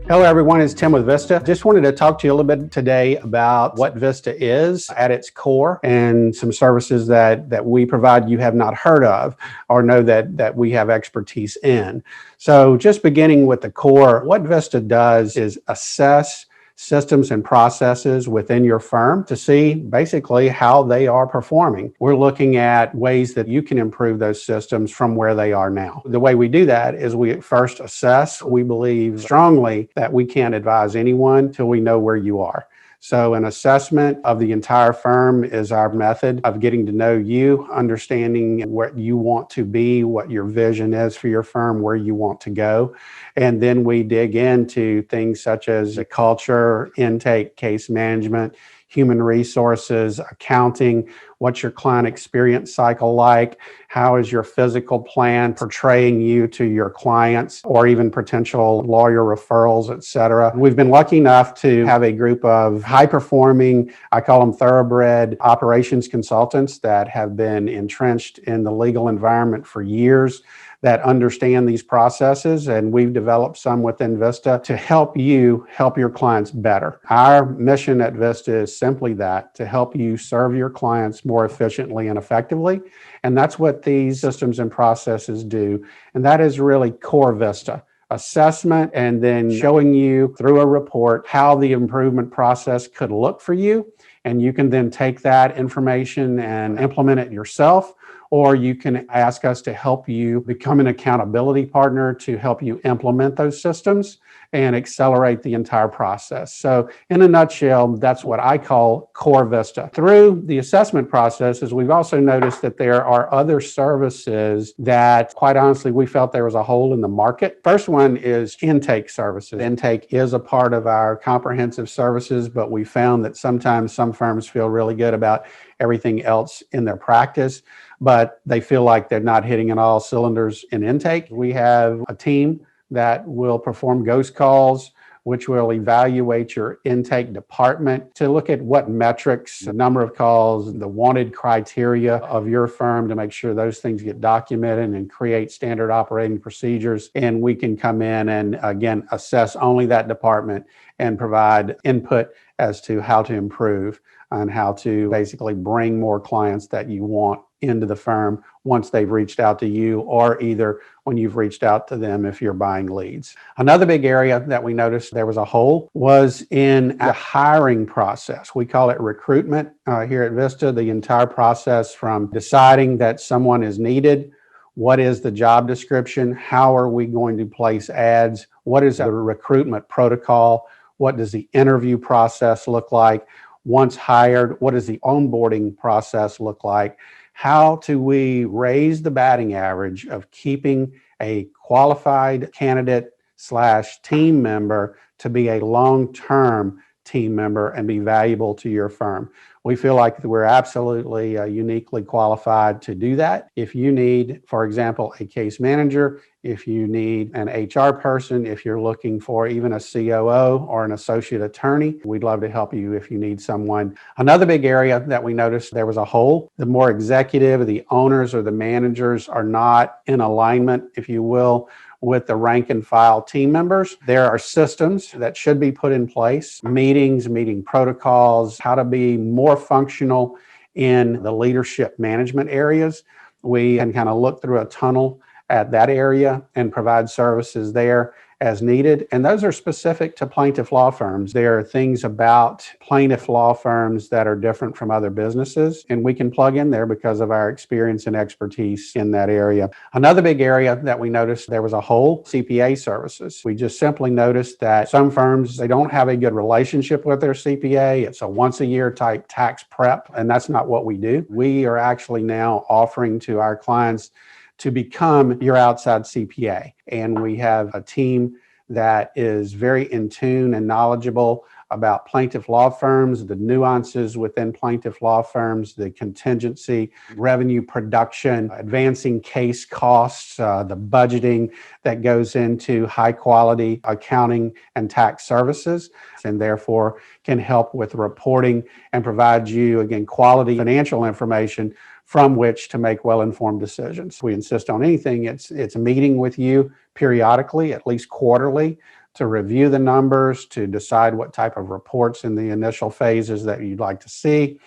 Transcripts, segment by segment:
Hello everyone, it's Tim with Vista. Just wanted to talk to you a little bit today about what Vista is at its core and some services that we provide you have not heard of or know that we have expertise in. So just beginning with the core, what Vista does is assess systems and processes within your firm to see basically how they are performing. We're looking at ways that you can improve those systems from where they are now. The way we do that is we first assess. We believe strongly that we can't advise anyone till we know where you are. So an assessment of the entire firm is our method of getting to know you, understanding what you want to be, what your vision is for your firm, where you want to go. And then we dig into things such as the culture, intake, case management, human resources, accounting, what's your client experience cycle like, how is your physical plan portraying you to your clients or even potential lawyer referrals, et cetera. We've been lucky enough to have a group of high-performing, I call them thoroughbred operations consultants that have been entrenched in the legal environment for years, that understand these processes, and we've developed some within Vista to help you help your clients better. Our mission at Vista is simply that, to help you serve your clients more efficiently and effectively, and that's what these systems and processes do, and that is really core Vista. Assessment and then showing you through a report how the improvement process could look for you, and you can then take that information and implement it yourself, or you can ask us to help you become an accountability partner to help you implement those systems and accelerate the entire process. So in a nutshell, that's what I call core Vista. Through the assessment processes, we've also noticed that there are other services that, quite honestly, we felt there was a hole in the market. First one is intake services. Intake is a part of our comprehensive services, but we found that sometimes some firms feel really good about everything else in their practice, but they feel like they're not hitting on all cylinders in intake. We have a team that will perform ghost calls, which will evaluate your intake department to look at what metrics, the number of calls, the wanted criteria of your firm to make sure those things get documented and create standard operating procedures. And we can come in and, again, assess only that department and provide input as to how to improve and how to basically bring more clients that you want into the firm once they've reached out to you, or either when you've reached out to them if you're buying leads. Another big area that we noticed there was a hole was in the hiring process. We call it recruitment here at Vista. The entire process from deciding that someone is needed, what is the job description, how are we going to place ads, what is the recruitment protocol, what does the interview process look like, once hired, what does the onboarding process look like? How do we raise the batting average of keeping a qualified candidate / team member to be a long-term team member and be valuable to your firm? We feel like we're absolutely uniquely qualified to do that. If you need, for example, a case manager, if you need an HR person, if you're looking for even a COO or an associate attorney, we'd love to help you if you need someone. Another big area that we noticed there was a hole. The more executive, the owners or the managers are not in alignment, if you will, with the rank and file team members. There are systems that should be put in place, meetings, meeting protocols, how to be more functional in the leadership management areas. We can kind of look through a tunnel at that area and provide services there as needed. And those are specific to plaintiff law firms. There are things about plaintiff law firms that are different from other businesses, and we can plug in there because of our experience and expertise in that area. Another big area that we noticed there was a hole, CPA services. We just simply noticed that some firms, they don't have a good relationship with their CPA. It's a once a year type tax prep, and that's not what we do. We are actually now offering to our clients to become your outside CPA. And we have a team that is very in tune and knowledgeable about plaintiff law firms, the nuances within plaintiff law firms, the contingency, revenue production, advancing case costs, the budgeting that goes into high quality accounting and tax services, and therefore can help with reporting and provide you, again, quality financial information from which to make well-informed decisions. We insist on anything. It's a meeting with you periodically, at least quarterly, to review the numbers, to decide what type of reports in the initial phases that you'd like to see.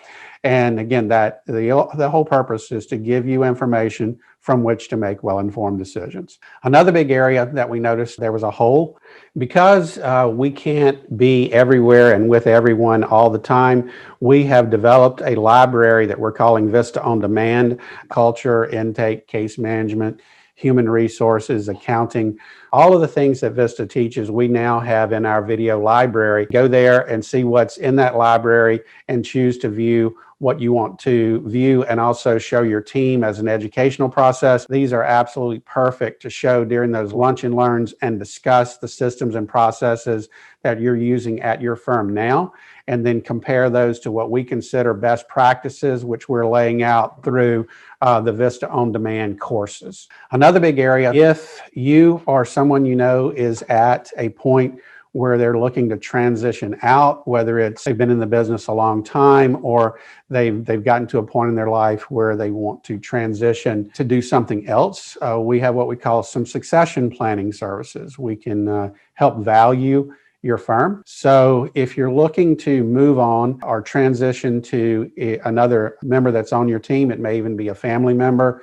And again, that the whole purpose is to give you information from which to make well-informed decisions. Another big area that we noticed there was a hole. Because we can't be everywhere and with everyone all the time, we have developed a library that we're calling Vista On Demand: culture, intake, case management, human resources, accounting, all of the things that Vista teaches, we now have in our video library. Go there and see what's in that library and choose to view what you want to view, and also show your team as an educational process. These are absolutely perfect to show during those lunch and learns and discuss the systems and processes that you're using at your firm now, and then compare those to what we consider best practices, which we're laying out through the Vista On Demand courses. Another big area, if you or someone you know is at a point where they're looking to transition out, whether it's they've been in the business a long time or they've gotten to a point in their life where they want to transition to do something else, we have what we call some succession planning services. We can help value your firm. So if you're looking to move on or transition to another member that's on your team, it may even be a family member,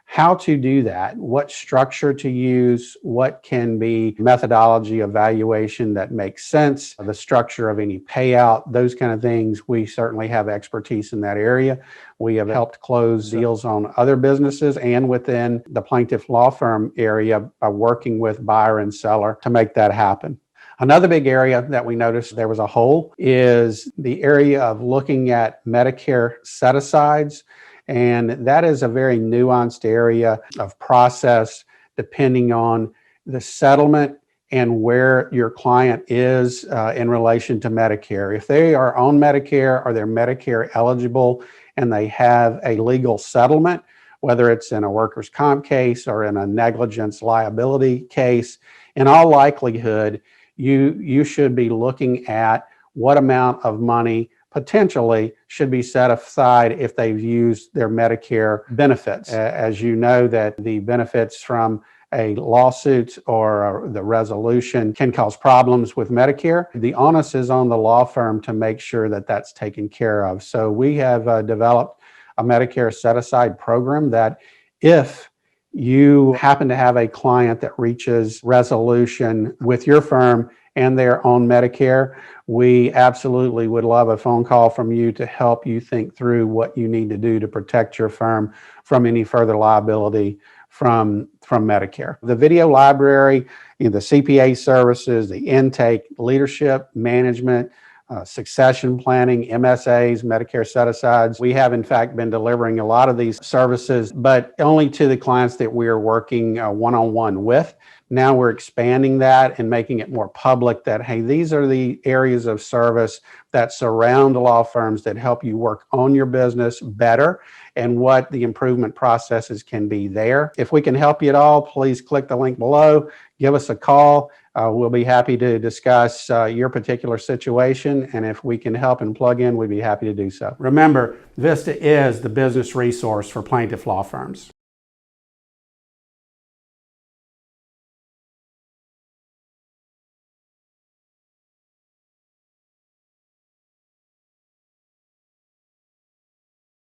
how to do that, what structure to use, what can be methodology evaluation that makes sense, the structure of any payout, those kind of things. We certainly have expertise in that area. We have helped close deals on other businesses and within the plaintiff law firm area by working with buyer and seller to make that happen. Another big area that we noticed there was a hole is the area of looking at Medicare set-asides. And that is a very nuanced area of process depending on the settlement and where your client is in relation to Medicare. If they are on Medicare or they're Medicare eligible and they have a legal settlement, whether it's in a workers' comp case or in a negligence liability case, in all likelihood, you should be looking at what amount of money potentially should be set aside if they've used their Medicare benefits. As you know, that the benefits from a lawsuit or the resolution can cause problems with Medicare. The onus is on the law firm to make sure that that's taken care of. So we have developed a Medicare set-aside program that if you happen to have a client that reaches resolution with your firm and they're on Medicare, we absolutely would love a phone call from you to help you think through what you need to do to protect your firm from any further liability from Medicare. The video library, the CPA services, the intake, leadership, management, succession planning, MSAs, Medicare set-asides. We have, in fact, been delivering a lot of these services, but only to the clients that we are working one-on-one with. Now we're expanding that and making it more public that, hey, these are the areas of service that surround law firms that help you work on your business better and what the improvement processes can be there. If we can help you at all, please click the link below, give us a call. We'll be happy to discuss your particular situation, and if we can help and plug in, we'd be happy to do so. Remember, Vista is the business resource for plaintiff law firms.